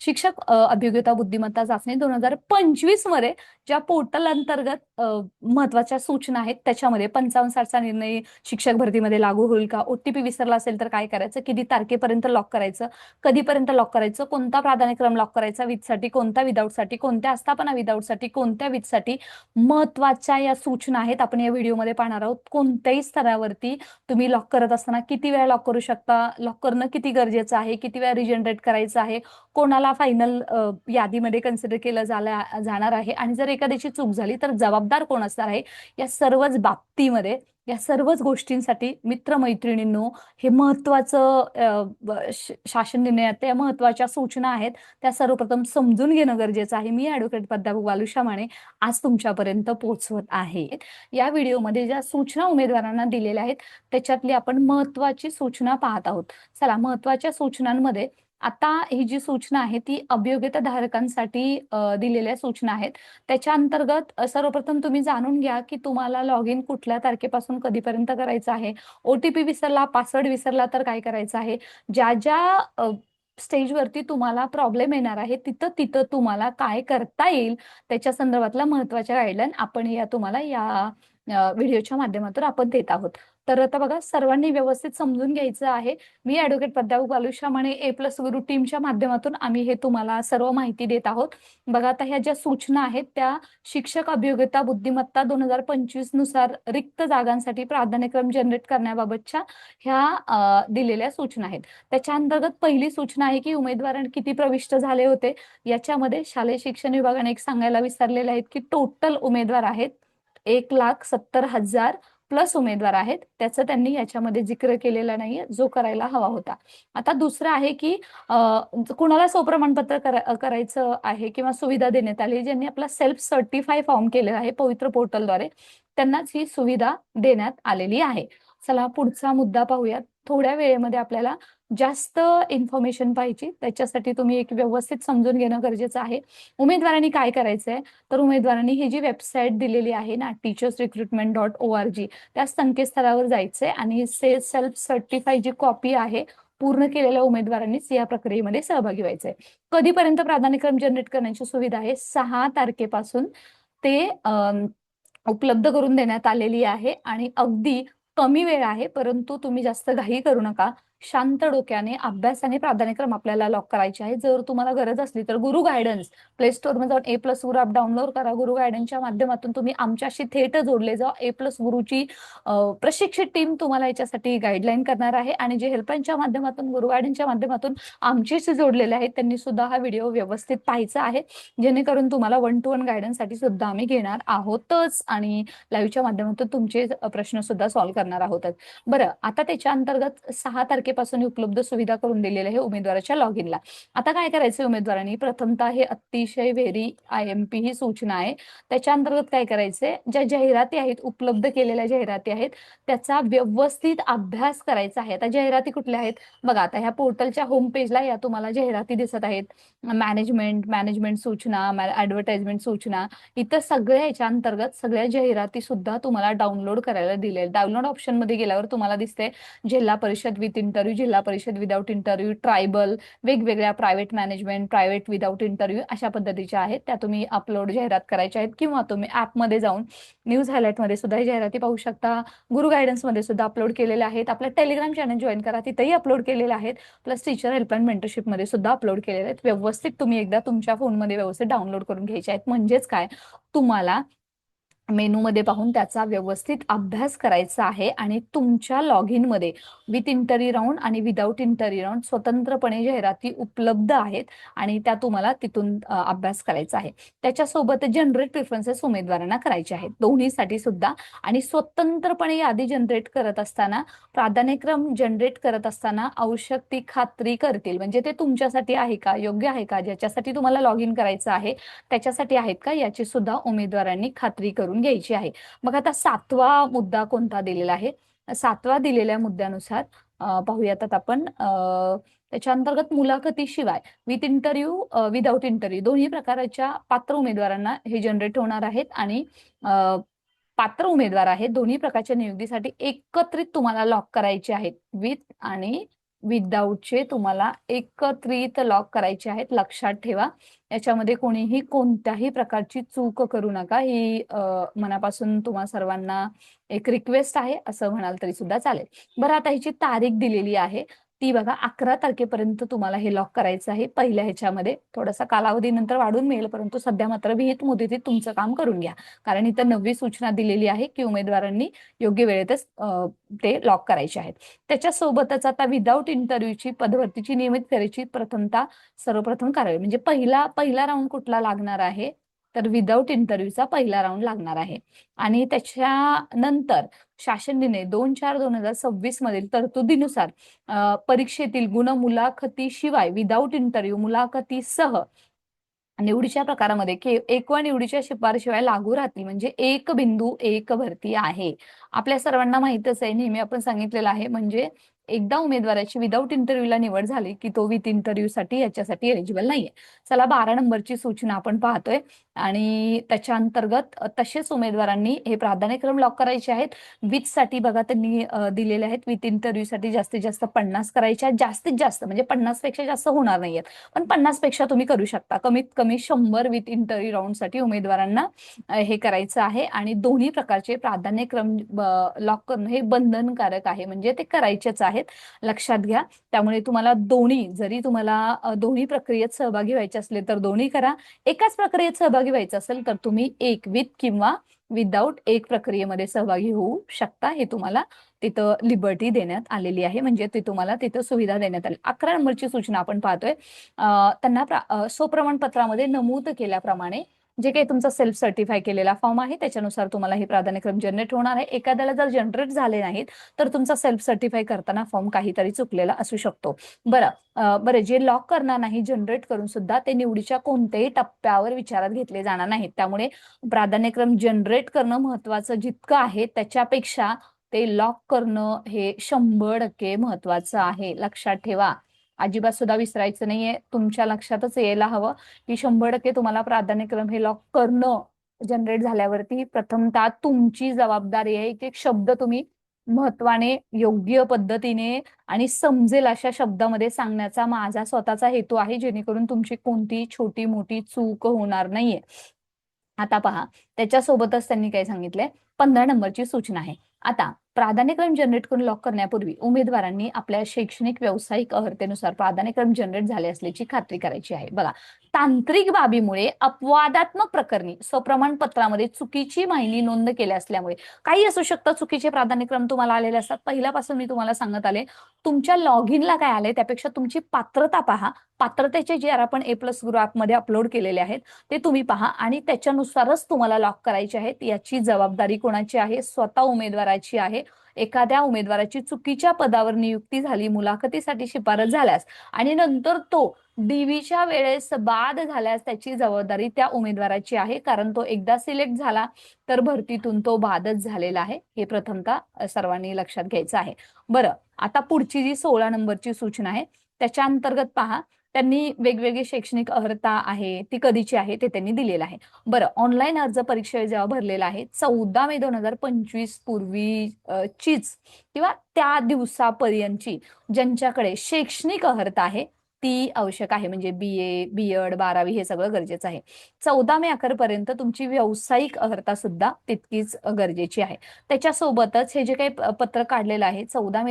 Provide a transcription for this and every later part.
शिक्षक अभियोग्यता बुद्धिमत्ता चाचणी 2025 मध्ये ज्या पोर्टल अंतर्गत महत्वाच्या सूचना आहेत त्याच्यामध्ये 55 चा निर्णय शिक्षक भरतीमध्ये लागू होईल का, ओटीपी विसरला असेल तर काय करायचं, किती तारखेपर्यंत लॉक करायचं, कधीपर्यंत लॉक करायचं, कोणता प्राधान्यक्रम लॉक करायचा, विथसाठी कोणत्या, विदाऊटसाठी कोणत्या, आस्थापना विदाऊटसाठी कोणत्या, विथसाठी महत्वाच्या या सूचना आहेत. आपण या व्हिडिओमध्ये पाहणार आहोत. कोणत्याही स्तरावरती तुम्ही लॉक करत असताना किती वेळा लॉक करू शकता, लॉक करणं किती गरजेचं आहे, किती वेळा रिजनरेट करायचं आहे, कोणाला फायनल यादीमध्ये कन्सिडर केलं जाणार आहे, आणि जर एखाद्याची चूक झाली तर जबाबदार कोण असणार आहे, या सर्वच बाबतीमध्ये, या सर्वच गोष्टींसाठी मित्रमैत्रिणींनो, हे महत्वाचं शासन निर्णयात त्या महत्वाच्या सूचना आहेत त्या सर्वप्रथम समजून घेणं गरजेचं आहे. मी ॲडव्होकेट प्राध्यापक बालुषा माने आज तुमच्यापर्यंत पोहोचवत आहे. या व्हिडिओमध्ये ज्या सूचना उमेदवारांना दिलेल्या आहेत त्याच्यातली आपण महत्वाची सूचना पाहत आहोत. चला, महत्वाच्या सूचनांमध्ये आता ही जी सूचना आहे ती अभियोग्यता धारकांसाठी दिलेल्या सूचना आहेत. त्याच्या अंतर्गत सर्वप्रथम तुम्ही जाणून घ्या की तुम्हाला लॉग इन कुठल्या तारखेपासून कधीपर्यंत करायचं आहे, ओटीपी विसरला, पासवर्ड विसरला तर काय करायचं आहे, ज्या ज्या स्टेजवरती तुम्हाला प्रॉब्लेम येणार आहे तिथं तिथं तुम्हाला काय करता येईल त्याच्या संदर्भातला महत्वाच्या गाईडलाईन आपण या तुम्हाला या व्हिडिओच्या माध्यमातून आपण देत आहोत. तर आता बघा, सर्वांनी व्यवस्थित समजून घ्यायचं आहे. मी ॲडव्होकेट प्राध्यापक बालुषा माने A+ गुरु टीमच्या माध्यमातून आम्ही हे तुम्हाला सर्व माहिती देत आहोत. बघा, आता ह्या ज्या सूचना आहेत त्या शिक्षक अभियोग्यता बुद्धिमत्ता 2025 नुसार रिक्त जागांसाठी प्राधान्यक्रम जनरेट करण्याबाबतच्या ह्या दिलेल्या सूचना आहेत. त्याच्या अंतर्गत पहिली सूचना आहे की उमेदवारांनी किती प्रविष्ट झाले होते. याच्यामध्ये शालेय शिक्षण विभागाने एक सांगायला विसरलेले आहेत की टोटल उमेदवार आहेत 1,70,000 प्लस उमेदवार आहेत. त्याचं त्यांनी याच्यामध्ये जिक्र केलेला नाहीये, जो करायला हवा होता. आता दुसरं आहे की कुणाला स्वप्रमाणपत्र करायचं आहे किंवा सुविधा देण्यात आली, ज्यांनी आपला सेल्फ सर्टिफाय फॉर्म केलेला आहे पवित्र पोर्टलद्वारे, त्यांनाच ही सुविधा देण्यात आलेली आहे. चला, पुढचा मुद्दा पाहूयात. थोड्या वेळेमध्ये आपल्याला जास्त इन्फॉर्मेशन पाहिजे, त्याच्यासाठी तुम्ही एक व्यवस्थित समजून घेणं गरजेचं आहे. उमेदवारांनी काय करायचंय, तर उमेदवारांनी ही जी वेबसाईट दिलेली आहे ना, teachersrecruitment.org, त्या संकेतस्थळावर जायचंय आणि सेल्फ सर्टिफाय जी कॉपी आहे पूर्ण केलेल्या उमेदवारांनीच या प्रक्रियेमध्ये सहभागी व्हायचंय. कधीपर्यंत प्राधान्यक्रम जनरेट करण्याची सुविधा आहे, 6 तारखेपासून ते उपलब्ध करून देण्यात आलेली आहे आणि अगदी कमी वेळ आहे, परंतु तुम्ही जास्त घाई करू नका. शांत डोक्याने अभ्यासाने प्राधान्यक्रम आपल्याला लॉक करायचे आहे. जर तुम्हाला गरज असली तर गुरु गायडन्स प्ले स्टोर मध्ये जाऊन A+ गुरु ॲप डाउनलोड करा. गुरु गायडन्सच्या माध्यमातून तुम्ही आमच्याशी थेट जोडले जा. A+ गुरुची प्रशिक्षित टीम तुम्हाला याच्यासाठी गाईडलाईन करणार आहे आणि जे हेल्पलाईनच्या माध्यमातून, गुरु गायडन्सच्या माध्यमातून आमच्याशी जोडलेले आहेत त्यांनी सुद्धा हा व्हिडिओ व्यवस्थित पाहायचा आहे, जेणेकरून तुम्हाला 1-to-1 गायडन्ससाठी सुद्धा आम्ही घेणार आहोतच आणि लाईव्हच्या माध्यमातून तुमचे प्रश्न सुद्धा सॉल्व्ह करणार आहोत. बरं, आता त्याच्या अंतर्गत 6 तारखेपासून उपलब्ध सुविधा करून दिलेल्या आहे उमेदवाराच्या लॉग इनला. आता काय करायचं उमेदवारांनी, प्रथमतः हे अतिशय व्हेरी IMP ही सूचना आहे. त्याच्या अंतर्गत काय करायचंय, ज्या जाहिराती आहेत, उपलब्ध केलेल्या जाहिराती आहेत, त्याचा व्यवस्थित अभ्यास करायचा आहे. आता जाहिराती कुठल्या आहेत बघा, आता ह्या पोर्टलच्या होम पेजला या तुम्हाला जाहिराती दिसत आहेत. मॅनेजमेंट सूचना, ऍडव्हर्टाइजमेंट सूचना, इथं सगळ्या याच्या अंतर्गत सगळ्या जाहिराती सुद्धा तुम्हाला डाउनलोड करायला दिले. डाउनलोड ऑप्शन मध्ये गेल्यावर तुम्हाला दिसते जिल्हा परिषद विथ इंटरव्ह्यू, जिल्हा परिषद विदाऊट इंटरव्ह्यू, ट्रायबल, वेगवेगळ्या private management, private without interview अशा पद्धतीच्या आहेत. त्या तुम्ही अपलोड जाहिरात करायच्या आहेत किंवा तुम्ही ऍपमध्ये जाऊन न्यूज हायलाइट मध्ये सुद्धा जाहिराती पाहू शकता. गुरु गायडन्स मध्ये सुद्धा अपलोड केलेल्या आहेत. आपल्या टेलिग्राम चॅनल जॉईन करा, तिथेही अपलोड केलेले आहेत. प्लस टीचर हेल्पलाईन मेंटरशिप मध्ये सुद्धा अपलोड केलेले आहेत. व्यवस्थित तुम्ही एकदा तुमच्या फोनमध्ये व्यवस्थित डाउनलोड करून घ्यायचे आहेत. म्हणजेच काय, तुम्हाला मेनू मध्ये पाहून त्याचा व्यवस्थित अभ्यास करायचा आहे आणि तुमच्या लॉग इन मध्ये विथ इंटरव्ह्यू राऊंड आणि विदाऊट इंटरव्ह्यू राऊंड स्वतंत्रपणे जाहिराती उपलब्ध आहेत आणि त्या तुम्हाला तिथून अभ्यास करायचा आहे. त्याच्यासोबत जनरेट प्रेफरन्सेस उमेदवारांना करायचे आहेत दोन्हीसाठी सुद्धा. आणि स्वतंत्रपणे यादी जनरेट करत असताना, प्राधान्यक्रम जनरेट करत असताना आवश्यक ती खात्री करतील, म्हणजे ते तुमच्यासाठी आहे का, योग्य आहे का, ज्याच्यासाठी तुम्हाला लॉग इन करायचं आहे त्याच्यासाठी आहेत का, याची सुद्धा उमेदवारांनी खात्री करून घ्यायची आहे. मग आता 7वा मुद्दा कोणता दिलेला आहे, 7व्या दिलेल्या मुद्द्यानुसार पाहूयात आता आपण. त्याच्या अंतर्गत मुलाखतीशिवाय विथ इंटरव्ह्यू, विदाऊट इंटरव्ह्यू दोन्ही प्रकारच्या पात्र उमेदवारांना हे जनरेट होणार आहेत आणि पात्र उमेदवार आहेत दोन्ही प्रकारच्या नियुक्तीसाठी एकत्रित तुम्हाला लॉक करायचे आहेत, विथ आणि विदाऊटचे तुम्हाला एकत्रित लॉक करायचे आहेत. लक्षात ठेवा, याच्यामध्ये कोणीही कोणत्याही प्रकारची चूक करू नका. ही मनापासून तुम्हा सर्वांना एक रिक्वेस्ट आहे, असं म्हणाल तरी सुद्धा चालेल. बरं, आता ह्याची तारीख दिलेली आहे, ती बघा 11 तारखेपर्यंत तुम्हाला हे लॉक करायचं आहे. पहिल्या ह्याच्यामध्ये थोडासा कालावधी नंतर वाढून मिळेल, परंतु सध्या मात्र विहित मुदतीत तुमचं काम करून घ्या. कारण इथं 9वी सूचना दिलेली आहे की उमेदवारांनी योग्य वेळेतच ते लॉक करायचे आहेत. त्याच्यासोबतच आता विदाऊट इंटरव्ह्यूची पदभरतीची नियमित फेरीची प्रथमता सर्वप्रथम करावी. म्हणजे पहिला राऊंड कुठला लागणार आहे, तर विदाऊट इंटरव्ह्यूचा पहिला राऊंड लागणार आहे. आणि त्याच्यानंतर शासन निर्णय 2/4/2026 मधील तरतुदीनुसार परीक्षेतील गुण मुलाखतीशिवाय विदाऊट इंटरव्ह्यू मुलाखतीसह निवडीच्या प्रकारामध्ये एकूण निवडीच्या शिफारशीशिवाय लागू राहतील. म्हणजे 1 भरती आहे. आपल्या सर्वांना माहितच आहे, नेहमी आपण सांगितलेलं आहे, म्हणजे एकदा उमेदवाराची विदाऊट इंटरव्ह्यूला निवड झाली की तो विथ इंटरव्ह्यूसाठी याच्यासाठी एलिजिबल नाहीये. चला 12 नंबरची सूचना आपण पाहतोय आणि त्याच्या अंतर्गत तसेच उमेदवारांनी हे प्राधान्यक्रम लॉक करायचे आहेत. साठी बघा त्यांनी दिलेले आहेत. विथ इंटरव्ह्यूसाठी जास्तीत जास्त 50 करायच्या, जास्तीत जास्त म्हणजे 50 पेक्षा जास्त होणार नाहीयेत, पण 50 पेक्षा तुम्ही करू शकता. कमीत कमी 100 विथ इंटरव्ह्यू राऊंडसाठी उमेदवारांना हे करायचं आहे. आणि दोन्ही प्रकारचे प्राधान्यक्रम लॉक करणं हे बंधनकारक आहे, म्हणजे ते करायचेच आहेत, लक्षात घ्या. त्यामुळे तुम्हाला दोन्ही, जरी तुम्हाला दोन्ही प्रक्रियेत सहभागी व्हायचे असले तर दोन्ही करा. एकाच प्रक्रियेत सहभागी व्हायचं असेल तर तुम्ही एक विथ किंवा विदाऊट एक प्रक्रियेमध्ये सहभागी होऊ शकता. हे तुम्हाला तिथं लिबर्टी देण्यात आलेली आहे, म्हणजे ते तुम्हाला तिथं सुविधा देण्यात आली. 11 नंबरची सूचना आपण पाहतोय. त्यांना स्वप्रमाणपत्रामध्ये नमूद केल्याप्रमाणे जे काही तुमचा सेल्फ सर्टिफाय केलेला फॉर्म आहे त्याच्यानुसार तुम्हाला हे प्राधान्यक्रम जनरेट होणार आहे. एखाद्याला जर जनरेट झाले नाहीत तर तुमचा सेल्फ सर्टिफाय करताना फॉर्म काहीतरी चुकलेला असू शकतो. बरं, जे लॉक करणार नाही जनरेट करून सुद्धा ते निवडीच्या कोणत्याही टप्प्यावर विचारात घेतले जाणार नाहीत. त्यामुळे प्राधान्यक्रम जनरेट करणं महत्वाचं जितकं आहे त्याच्यापेक्षा ते लॉक करणं हे 100% महत्वाचं आहे. लक्षात ठेवा, अजिबात सुद्धा विसरायचं नाहीये. तुमच्या लक्षातच यायला हवं की 100% तुम्हाला प्राधान्यक्रम हे लॉक करणं जनरेट झाल्यावरती प्रथमतः तुमची जबाबदारी आहे. एक एक शब्द तुम्ही महत्वाने योग्य पद्धतीने आणि समजेल अशा शब्दामध्ये सांगण्याचा माझा स्वतःचा हेतू आहे, जेणेकरून तुमची कोणतीही छोटी मोठी चूक होणार नाहीये. आता पहा, त्याच्यासोबतच त्यांनी काय सांगितलंय, 15 नंबरची सूचना आहे. आता प्राधान्यक्रम जनरेट करून लॉक करण्यापूर्वी उमेदवारांनी आपल्या शैक्षणिक व्यावसायिक अर्हतेनुसार प्राधान्यक्रम जनरेट झाले असल्याची खात्री करायची आहे. बघा, तांत्रिक बाबीमुळे अपवादात्मक प्रकरणी स्वप्रमाणपत्रामध्ये चुकीची माहिती नोंद केल्या असल्यामुळे काही असू शकतं, चुकीचे प्राधान्यक्रम तुम्हाला आलेले असतात. पहिल्यापासून मी तुम्हाला सांगत आले, तुमच्या लॉग इनला काय आले त्यापेक्षा तुमची पात्रता पहा. पात्रतेचे जे आपण A+ ग्रुपमध्ये अपलोड केलेले आहेत ते तुम्ही पहा आणि त्याच्यानुसारच तुम्हाला लॉक करायचे आहेत. याची जबाबदारी कोणाची आहे? स्वतः उमेदवाराची आहे. एखाद्या उमेदवाराची चुकीच्या पदावर नियुक्ती झाली, मुलाखतीसाठी शिफारस झाल्यास आणि नंतर तो डीव्हीच्या वेळेस बाद झाल्यास त्याची जबाबदारी त्या उमेदवाराची आहे, कारण तो एकदा सिलेक्ट झाला तर भरतीतून तो बादच झालेला आहे. हे प्रथमतः सर्वांनी लक्षात घ्यायचं आहे. बरं, आता पुढची जी 16 नंबरची सूचना आहे त्याच्या अंतर्गत पहा, त्यांनी वेगवेगळी शैक्षणिक अर्हता आहे ती कधीची आहे ते त्यांनी दिलेलं आहे. बरं, ऑनलाईन अर्ज परीक्षा जेव्हा भरलेला आहे 14 मे 2025 पूर्वी चीच किंवा त्या दिवसापर्यंतची ज्यांच्याकडे शैक्षणिक अर्हता आहे ती आवश्यक आहे. म्हणजे BA, B.Ed, 12वी हे सगळं गरजेचं आहे. 14 मे अखेरपर्यंत तुमची व्यावसायिक अर्हता सुद्धा तितकीच गरजेची आहे. त्याच्यासोबतच हे जे काही पत्र काढलेलं आहे 2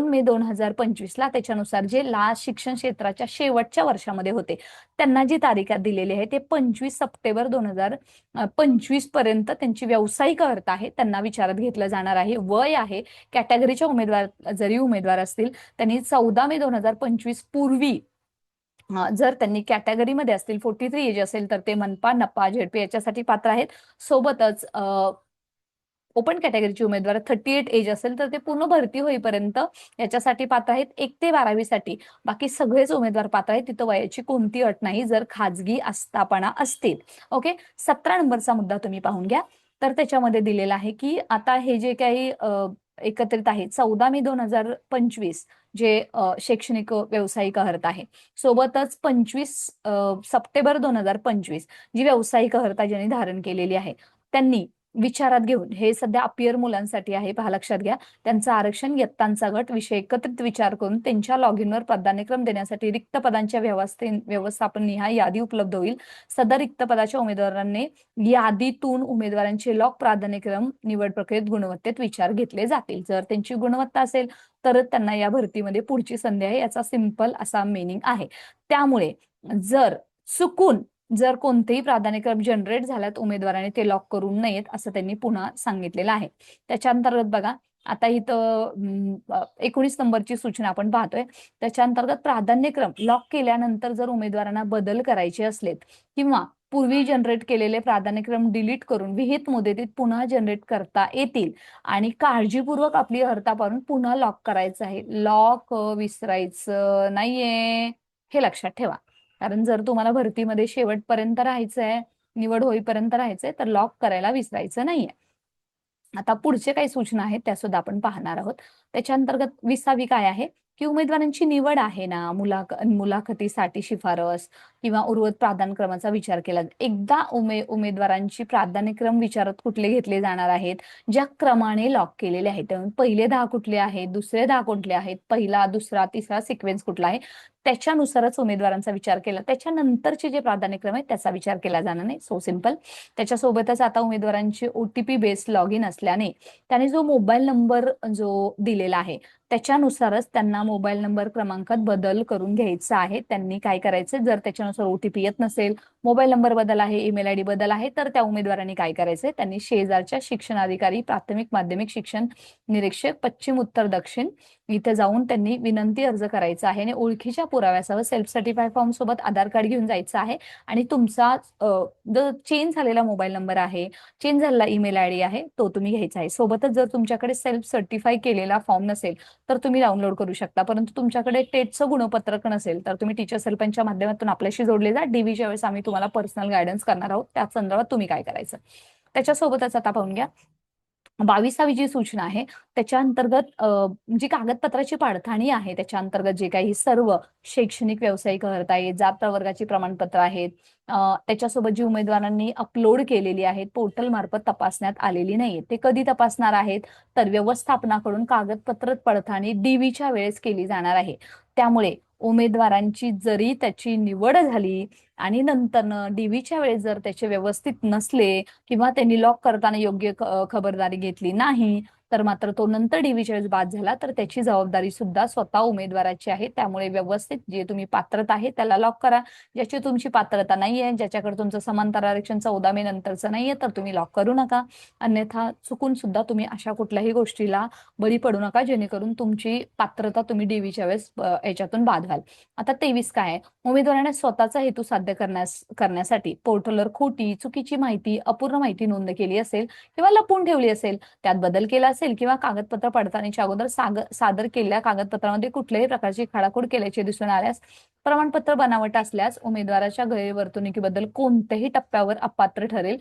मे 2025 ला, त्याच्यानुसार जे लास्ट शिक्षण क्षेत्राच्या शेवटच्या वर्षामध्ये होते त्यांना जी तारीख दिलेली आहे ते 25 सप्टेंबर 2025 पर्यंत त्यांची व्यावसायिक अर्हता आहे त्यांना विचारात घेतलं जाणार आहे. वय आहे, कॅटेगरीच्या उमेदवार असतील त्यांनी 14 मे 2025 पूर्वी जर त्यांनी कॅटेगरीमध्ये असतील 43 एज असेल तर ते मनपा, नपा, झेडपी याच्यासाठी पात्र आहेत. सोबतच ओपन कॅटेगरीचे उमेदवार 38 एज असेल तर ते पूर्ण भरती होईपर्यंत याच्यासाठी पात्र आहेत. 1 ते 12वी साठी बाकी सगळेच उमेदवार पात्र आहेत. तिथं वयाची कोणती अट नाही जर खाजगी आस्थापना असतील. ओके, 17 नंबरचा मुद्दा तुम्ही पाहून घ्या. तर त्याच्यामध्ये दिलेला आहे की आता हे जे काही एकत्रित आहे 14 मे 2025 जे शैक्षणिक व्यावसायिक अर्हता आहे, सोबतच 25 सप्टेंबर 2025 जी व्यावसायिक अर्हता ज्यांनी धारण केलेली आहे त्यांनी विचारात घेऊन हे सध्या अपियर मुलांसाठी आहे, पहा लक्षात घ्या. त्यांचं आरक्षण, इयत्तांचा गट, विषय एकत्रित विचार करून त्यांच्या लॉग इनवर प्राधान्यक्रम देण्यासाठी रिक्त पदांच्या व्यवस्थापन निहाय यादी उपलब्ध होईल. सदर रिक्त पदाच्या उमेदवारांनी यादीतून उमेदवारांचे लॉक प्राधान्यक्रम निवड प्रक्रियेत गुणवत्तेत विचार घेतले जातील. जर त्यांची गुणवत्ता असेल तरच त्यांना या भरतीमध्ये पुढची संधी आहे, याचा सिंपल असा मिनिंग आहे. त्यामुळे जर कोणतेही प्राधान्यक्रम जनरेट झाल्यात उमेदवाराने ते लॉक करू नयेत असं त्यांनी पुन्हा सांगितलेलं आहे. त्याच्या अंतर्गत बघा, आता इथं 19 नंबरची सूचना आपण पाहतोय. त्याच्या अंतर्गत प्राधान्यक्रम लॉक केल्यानंतर जर उमेदवारांना बदल करायचे असलेत किंवा पूर्वी जनरेट केलेले प्राधान्यक्रम डिलीट करून विहित मुदतीत पुन्हा जनरेट करता येतील आणि काळजीपूर्वक आपली अर्हता पाहून पुन्हा लॉक करायचं आहे. लॉक विसरायचं नाहीये, हे लक्षात ठेवा. कारण जर तुम्हाला भरतीमध्ये शेवटपर्यंत राहायचंय, निवड होईपर्यंत राहायचंय, तर लॉक करायला विसरायचं नाहीये. आता पुढचे काही सूचना आहेत त्या सुद्धा आपण पाहणार आहोत. त्याच्या अंतर्गत 20वी काय आहे की उमेदवारांची निवड आहे ना, मुलाखतीसाठी शिफारस किंवा उर्वरित प्राधान्यक्रमाचा विचार केला. एकदा उमेदवारांची प्राधान्यक्रम विचारात कुठले घेतले जाणार आहेत, ज्या क्रमाने लॉक केलेले आहेत. त्यामुळे पहिले 10 कुठले आहेत, दुसरे 10 कुठले आहेत, पहिला, दुसरा, तिसरा सिक्वेन्स कुठला आहे, त्याच्यानुसारच उमेदवारांचा विचार केला. त्याच्यानंतरचे जे प्राधान्यक्रम आहेत त्याचा विचार केला जाणार नाही. So simple. त्याच्यासोबतच आता उमेदवारांची OTP बेस्ड लॉग इन असल्याने त्याने जो मोबाईल नंबर जो दिलेला आहे त्याच्यानुसारच त्यांना मोबाईल नंबर क्रमांकात बदल करून घ्यायचा आहे. त्यांनी काय करायचं, जर त्याच्यानुसार OTP येत नसेल, मोबाईल नंबर बदल आहे, ईमेल ID बदल आहे, तर त्या उमेदवारांनी काय करायचंय, त्यांनी शेजारच्या शिक्षणाधिकारी, प्राथमिक माध्यमिक शिक्षण निरीक्षक, पश्चिम उत्तर दक्षिण इथे जाऊन त्यांनी विनंती अर्ज करायचा आहे आणि ओळखीच्या पुराव्यासह सेल्फ सर्टिफाईड फॉर्म सोबत आधार कार्ड घेऊन जायचं आहे आणि तुमचा जो चेंज झालेला मोबाईल नंबर आहे, चेंज झालेला ईमेल ID आहे, तो तुम्ही घ्यायचा आहे. सोबतच जर तुमच्याकडे सेल्फ सर्टिफाय केलेला फॉर्म नसेल तर तुम्ही डाउनलोड करू शकता. परंतु तुमच्याकडे टेटचं गुणपत्रक नसेल तर तुम्ही टीचर्स हेल्पलाईनच्या माध्यमातून आपल्याशी जोडले जा. DVच्या वेळेस आम्ही तुम्हाला पर्सनल गायडन्स करणार आहोत. त्या संदर्भात तुम्ही काय करायचं. त्याच्यासोबतच आता पाहून घ्या 22वी जी सूचना आहे त्याच्या अंतर्गत जी कागदपत्राची पडताळणी आहे त्याच्या अंतर्गत जे काही सर्व शैक्षणिक व्यावसायिक अर्हता आहे, जात प्रवर्गाची प्रमाणपत्र आहेत, त्याच्यासोबत जी उमेदवारांनी अपलोड केलेली आहेत पोर्टल मार्फत तपासण्यात आलेली नाहीये, ते कधी तपासणार आहेत तर व्यवस्थापनाकडून कागदपत्र पडताळणी DVच्या वेळेस केली जाणार आहे. त्यामुळे उमेदवारांची जरी त्याची निवड झाली आणि नंतरनं DVच्या वेळेस जर त्याचे व्यवस्थित नसले किंवा त्यांनी लॉक करताना योग्य खबरदारी घेतली नाही तर मात्र तो नंतर DVच्या वेळेस बाद झाला तर त्याची जबाबदारी सुद्धा स्वतः उमेदवाराची आहे. त्यामुळे व्यवस्थित जे तुम्ही पात्रता आहे त्याला लॉक करा. ज्याची तुमची पात्रता नाहीये, ज्याच्याकडे तुमचं समांतर आरक्षण 14 मे नंतरचं नाहीये तर तुम्ही लॉक करू नका. अन्यथा चुकून सुद्धा तुम्ही अशा कुठल्याही गोष्टीला बळी पडू नका जेणेकरून तुमची पात्रता तुम्ही DVच्या वेळेस याच्यातून बाद व्हाल. आता 23 काय आहे, उमेदवाराने स्वतःचा हेतू साध्य करण्यासाठी पोर्टलवर खोटी, चुकीची माहिती, अपूर्ण माहिती नोंद केली असेल किंवा लपवून ठेवली असेल, त्यात बदल केला असेल किंवा कागदपत्र पडताळणीच्या अगोदर सादर केलेल्या कागदपत्रामध्ये कुठल्याही प्रकारची खाडाखोड केल्याचे दिसून आल्यास, प्रमाणपत्र बनावट असल्यास उमेदवाराच्या गैरवर्तणुकीबद्दल कोणत्याही टप्प्यावर अपात्र ठरेल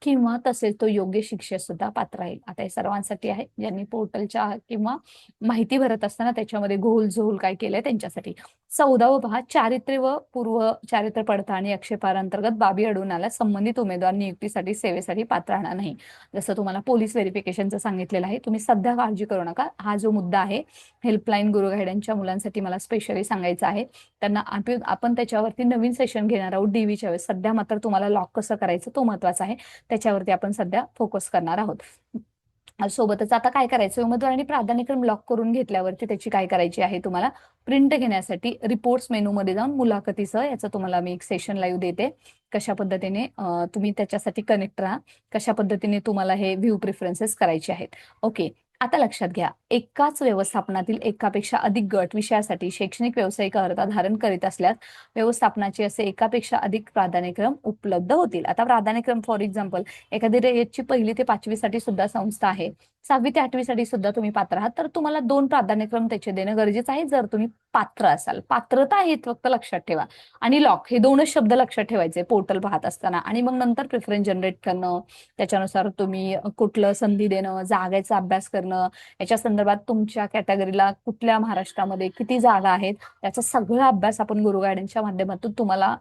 किंवा तसेच तो योग्य शिक्षेस सुद्धा पात्र राहील. आता हे सर्वांसाठी आहे ज्यांनी पोर्टलच्या किंवा माहिती भरत असताना त्याच्यामध्ये घोल काय केलंय त्यांच्यासाठी. 14व पहा, चारित्र्य व पूर्व चारित्र्य पडताळणी आक्षेपांतर्गत बाबी आढळून आल्यास संबंधित उमेदवार नियुक्तीसाठी सेवेसाठी पात्र राहणार नाही. जसं तुम्हाला पोलीस व्हेरिफिकेशनचं सांगितलेलं आहे. तुम्ही सध्या काळजी करू नका. हा जो मुद्दा आहे हेल्पलाईन गुरु गायडनच्या मुलांसाठी मला स्पेशली सांगायचं आहे. त्यांना आपण त्याच्यावरती नवीन सेशन घेणार आहोत DVच्या वेळेस. सध्या मात्र तुम्हाला लॉक कसं करायचं तो महत्वाचा आहे, त्याच्यावरती आपण सध्या फोकस करणार आहोत. सोबतच आता काय करायचं, उमेदवारांनी प्राधान्यक्रम लॉक करून घेतल्यावरती त्याची काय करायची आहे, तुम्हाला प्रिंट घेण्यासाठी रिपोर्ट्स मेनूमध्ये जाऊन मुलाखतीसह याचं तुम्हाला मी एक सेशन लाईव्ह देते. कशा पद्धतीने तुम्ही त्याच्यासाठी कनेक्ट राहा, कशा पद्धतीने तुम्हाला हे व्ह्यू प्रिफरन्सेस करायचे आहेत. ओके, आता लक्षात घ्या, एकाच व्यवस्थापनातील एकापेक्षा अधिक गट विषयासाठी शैक्षणिक व्यावसायिक अर्हता धारण करीत असल्यास व्यवस्थापनाचे असे एकापेक्षा अधिक प्राधान्यक्रम उपलब्ध होतील. आता प्राधान्यक्रम फॉर एक्झाम्पल एखादी रयतची 1ली ते 5वी साठी सुद्धा संस्था आहे, 6वी ते 8वी साठी सुद्धा तुम्ही पात्र आहात, तर तुम्हाला 2 प्राधान्यक्रम त्याचे देणं गरजेचं आहे जर तुम्ही पात्र असाल. पात्रता हे फक्त लक्षात ठेवा आणि लॉक हे 2च शब्द लक्षात ठेवायचे पोर्टल पाहत असताना आणि मग नंतर प्रिफरन्स जनरेट करणं, त्याच्यानुसार तुम्ही कुठलं संधी देणं, जागेचा अभ्यास करणं, याच्या संदर्भात तुमच्या कॅटेगरीला कुठल्या महाराष्ट्रामध्ये किती जागा आहेत त्याचा सगळा अभ्यास आपण गुरु गायडन्सच्या माध्यमातून तुम्हाला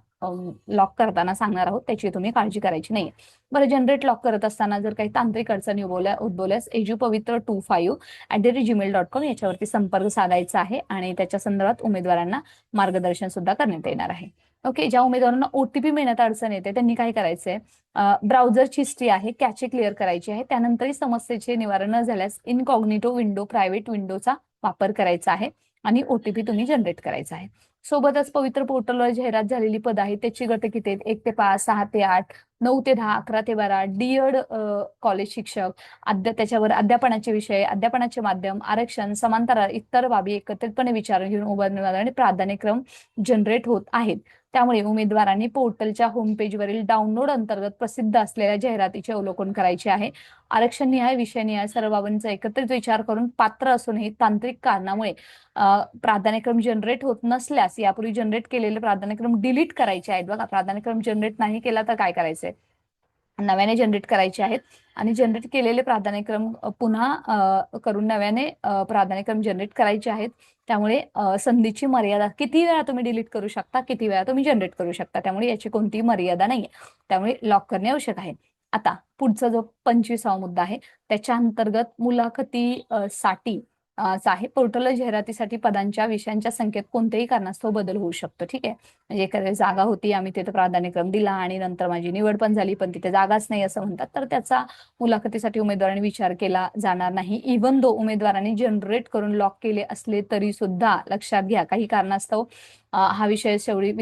लॉक करताना सांगणार आहोत, त्याची तुम्ही काळजी करायची नाही. बरं, जनरेट लॉक करत असताना जर काही तांत्रिक अडचणी उद्भवल्यास ajupavitra25@gmail.com याच्यावरती संपर्क साधायचा आहे आणि त्याच्या संदर्भात उमेदवारांना मार्गदर्शन सुद्धा करण्यात येणार आहे. ओके, ज्या उमेदवारांना ओटीपी मिळण्यात अडचण येते त्यांनी काय करायचंय, ब्राउझरची हिस्ट्री आहे कॅचे क्लिअर करायची आहे. त्यानंतरही समस्येचे निवारण न झाल्यास इनकॉग्निटो विंडो, प्रायव्हेट विंडोचा वापर करायचा आहे आणि ओटीपी तुम्ही जनरेट करायचा आहे. सोबतच पवित्र पोर्टलवर जाहिरात झालेली पद आहे त्याची गट किती आहेत, 1 ते 5, 6 ते 8, 9 ते 10, 11 ते 12, डीएड कॉलेज शिक्षक, त्याच्यावर अध्यापनाचे विषय, अध्यापनाचे माध्यम, आरक्षण, समांतर इतर बाबी एकत्रितपणे विचार घेऊन उमेदवार आणि प्राधान्यक्रम जनरेट होत आहेत. त्यामुळे उमेदवारांनी पोर्टलच्या होम पेजवरील डाउनलोड अंतर्गत प्रसिद्ध असलेल्या जाहिरातीचे अवलोकन करायचे आहे. आरक्षण निहाय, विषय निहाय सर्व बाबींचा एकत्रित विचार करून पात्र असूनही तांत्रिक कारणामुळे प्राधान्यक्रम जनरेट होत नसल्यास यापूर्वी जनरेट केलेले प्राधान्यक्रम डिलीट करायचे आहेत. बघा, प्राधान्यक्रम जनरेट नाही केला तर काय करायचंय, नव्याने जनरेट करायचे आहेत आणि जनरेट केलेले प्राधान्यक्रम पुन्हा करून नव्याने प्राधान्यक्रम जनरेट करायचे आहेत. त्यामुळे संधीची मर्यादा, किती वेळा तुम्ही डिलीट करू शकता, किती वेळा तुम्ही जनरेट करू शकता, त्यामुळे याची कोणतीही मर्यादा नाहीये. त्यामुळे लॉक करणे आवश्यक आहे. आता पुढचा जो 25वा मुद्दा आहे त्याच्या अंतर्गत मुलाखती साठी आहे. पोर्टल जाहिरातीसाठी पदांच्या विषयांच्या संख्येत कोणत्याही कारणास्तव बदल होऊ शकतो. ठीक आहे, म्हणजे एखाद्या जागा होती, आम्ही तिथे प्राधान्यक्रम दिला आणि नंतर माझी निवड पण झाली पण तिथे जागाच नाही असं म्हणतात, तर त्याचा मुलाखतीसाठी उमेदवारांनी विचार केला जाणार नाही. इव्हन दो उमेदवारांनी जनरेट करून लॉक केले असले तरी सुद्धा लक्षात घ्या, काही कारणास्तव हा विषय शेवटी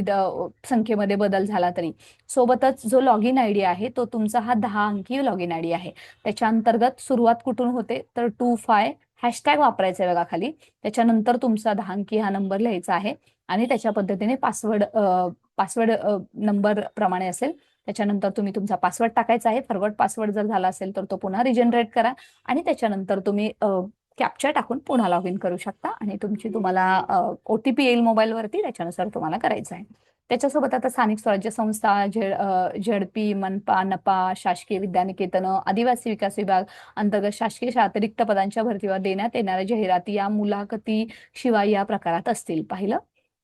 संख्येमध्ये बदल झाला तरी सोबतच जो लॉग इन आयडी आहे तो तुमचा हा 10 अंकी लॉग इन आयडी आहे. त्याच्या अंतर्गत सुरुवात कुठून होते तर 25 हॅशटॅग वापरायचा आहे बघा खाली, त्याच्यानंतर तुमचा 10 अंकी हा नंबर लिहायचा आहे आणि त्याच्या पद्धतीने पासवर्ड नंबर प्रमाणे असेल. त्याच्यानंतर तुम्ही तुमचा पासवर्ड टाकायचा आहे. फॉरवर्ड पासवर्ड जर झाला असेल तर तो पुन्हा रिजनरेट करा आणि त्याच्यानंतर तुम्ही कॅप्चा टाकून पुन्हा लॉग इन करू शकता आणि तुम्हाला ओटीपी येईल मोबाईलवरती, त्याच्यानुसार तुम्हाला करायचं आहे. त्याच्यासोबत आता स्थानिक स्वराज्य संस्था, झेडपी, मनपा, नपा, शासकीय विद्यानिकेतन, आदिवासी विकास विभाग अंतर्गत शासकीय अतिरिक्त पदांच्या भरतीवर देण्यात येणाऱ्या जाहिराती या मुलाखती शिवाय या प्रकारात असतील. पाहिलं,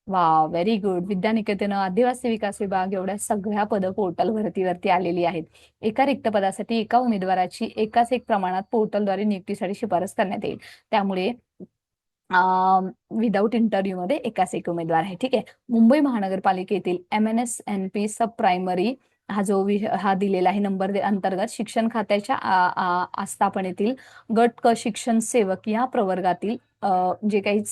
वा, व्हेरी गुड. विद्यानिकेतन, आदिवासी विकास विभाग एवढ्या सगळ्या पद पोर्टल भरतीवरती आलेली आहेत. एका रिक्त पदासाठी एका उमेदवाराची एकाच एक प्रमाणात पोर्टलद्वारे नियुक्तीसाठी शिफारस करण्यात येईल. त्यामुळे विदाऊट इंटरव्ह्यू मध्ये एकाच एक उमेदवार आहे. ठीक आहे, मुंबई महानगरपालिकेतील MNSNP सब प्रायमरी हा दिलेला आहे नंबर अंतर्गत शिक्षण खात्याच्या आस्थापनेतील गट क शिक्षण सेवक या प्रवर्गातील जे काही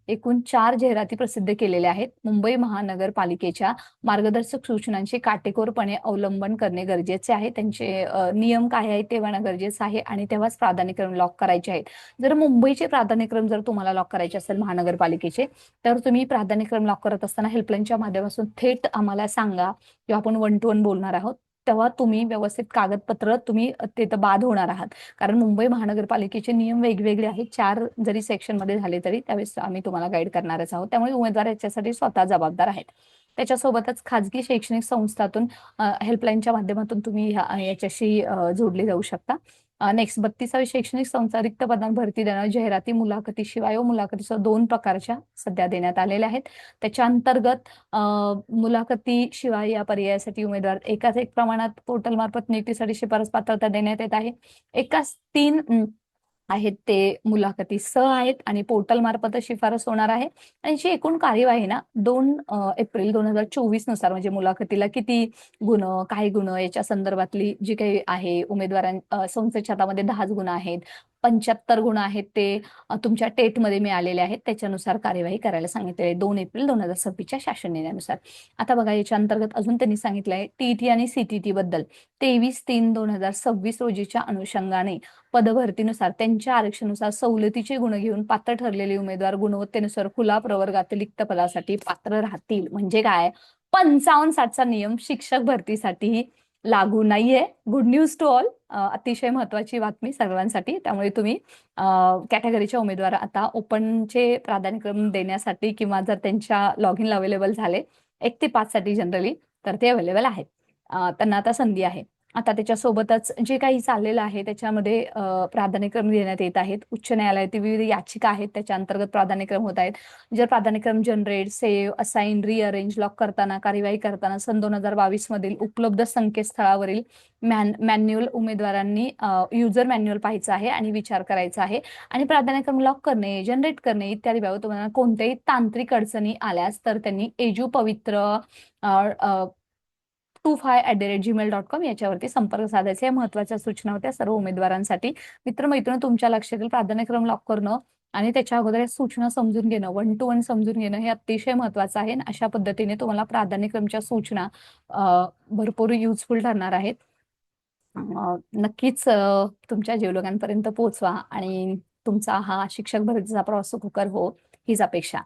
एकूण 4 जाहिराती प्रसिद्ध केलेल्या आहेत. मुंबई महानगरपालिकेच्या मार्गदर्शक सूचनांचे काटेकोरपणे अवलंबन करणे गरजेचे आहे. त्यांचे नियम काय आहेत ते होणं गरजेचं आहे आणि तेव्हाच प्राधान्यक्रम लॉक करायचे आहेत. जर मुंबईचे प्राधान्यक्रम जर तुम्हाला लॉक करायचे असेल महानगरपालिकेचे, तर तुम्ही प्राधान्यक्रम लॉक करत असताना हेल्पलाईनच्या माध्यमातून थेट आम्हाला सांगा किंवा आपण 1 to 1 बोलणार आहोत, तेव्हा तुम्ही व्यवस्थित कागदपत्र तुम्ही तिथं बाद होणार आहात. कारण मुंबई महानगरपालिकेचे नियम वेगवेगळे आहेत. 4 जरी सेक्शन मध्ये झाले तरी त्यावेळेस आम्ही तुम्हाला गाईड करणारच आहोत. त्यामुळे उमेदवार याच्यासाठी स्वतः जबाबदार आहेत. त्याच्यासोबतच खाजगी शैक्षणिक संस्थातून हेल्पलाईनच्या माध्यमातून तुम्ही याच्याशी जोडले जाऊ शकता. नेक्स्ट 32वी शैक्षणिक संस्था रिक्त पदांवर भरती देणार जाहिराती मुलाखतीशिवाय व मुलाखतीसह 2 प्रकारच्या सध्या देण्यात आलेल्या आहेत. त्याच्या अंतर्गत मुलाखतीशिवाय या पर्यायासाठी उमेदवार एकाच एक प्रमाणात पोर्टल मार्फत नियुक्तीसाठी शिफारस पात्रता देण्यात येत आहे. एकाच 3 आहेत ते मुलाखती आहेत आणि पोर्टल मार्फत शिफारस होणार आहे. आणि जी एकूण कार्यवाही ना 2 एप्रिल 2024 नुसार, म्हणजे मुलाखतीला किती गुण, काय गुण याच्या संदर्भातली जी काही आहे संस्थेच्या हातामध्ये 10 गुण आहेत, 75 गुण आहेत ते तुमच्या टेटमध्ये मिळालेले आहेत, त्याच्यानुसार कार्यवाही करायला सांगितले आहे 2 एप्रिल 2026च्या शासन निर्णयानुसार. आता बघा, याच्या अंतर्गत अजून त्यांनी सांगितलंय टीईटी आणि सीटीटी बद्दल 23/3/2026 रोजीच्या अनुषंगाने पदभरतीनुसार त्यांच्या आरक्षणानुसार सवलतीचे गुण घेऊन पात्र ठरलेले उमेदवार गुणवत्तेनुसार खुला प्रवर्गातील रिक्त पदासाठी पात्र राहतील. म्हणजे काय, 55-60चा नियम शिक्षक भरतीसाठी लागू नाहीये. गुड न्यूज टू ऑल, अतिशय महत्वाची बातमी सर्वांसाठी. त्यामुळे तुम्ही कॅटेगरीच्या उमेदवार आता ओपनचे प्राधान्यक्रम देण्यासाठी किंवा जर त्यांच्या लॉग इन अवेलेबल झाले 1 ते 5 साठी जनरली, तर ते अवेलेबल आहेत. त्यांना आता संधी आहे. आता त्याच्यासोबतच जे काही चाललेलं आहे त्याच्यामध्ये प्राधान्यक्रम देण्यात येत आहेत. उच्च न्यायालयातील विविध याचिका आहेत त्याच्या अंतर्गत प्राधान्यक्रम होत आहेत. जर प्राधान्यक्रम generate, save, assign, rearrange, lock करताना, कार्यवाही करताना सन 2022 मधील उपलब्ध संकेतस्थळावरील मॅन्युअल उमेदवारांनी युजर मॅन्युअल पाहायचं आहे आणि विचार करायचा आहे. आणि प्राधान्यक्रम लॉक करणे, जनरेट करणे इत्यादी बाबत तुम्हाला कोणत्याही तांत्रिक अडचणी आल्यास तर त्यांनी एजू पवित्र 25@gmail.com याच्यावरती संपर्क साधायचा. या महत्वाच्या सूचना होत्या सर्व उमेदवारांसाठी. मित्रमैत्रिणी, तुमच्या लक्षात येईल प्राधान्यक्रम लॉक करणं आणि त्याच्या अगोदर या सूचना समजून घेणं, 1 to 1 समजून घेणं हे अतिशय महत्वाचं आहे. आणि अशा पद्धतीने तुम्हाला प्राधान्यक्रमच्या सूचना भरपूर युजफुल ठरणार आहेत. नक्कीच तुमच्या जीवलगांपर्यंत पोहोचवा आणि तुमचा हा शिक्षक भरतीचा प्रवास सुखकर हो हीच अपेक्षा.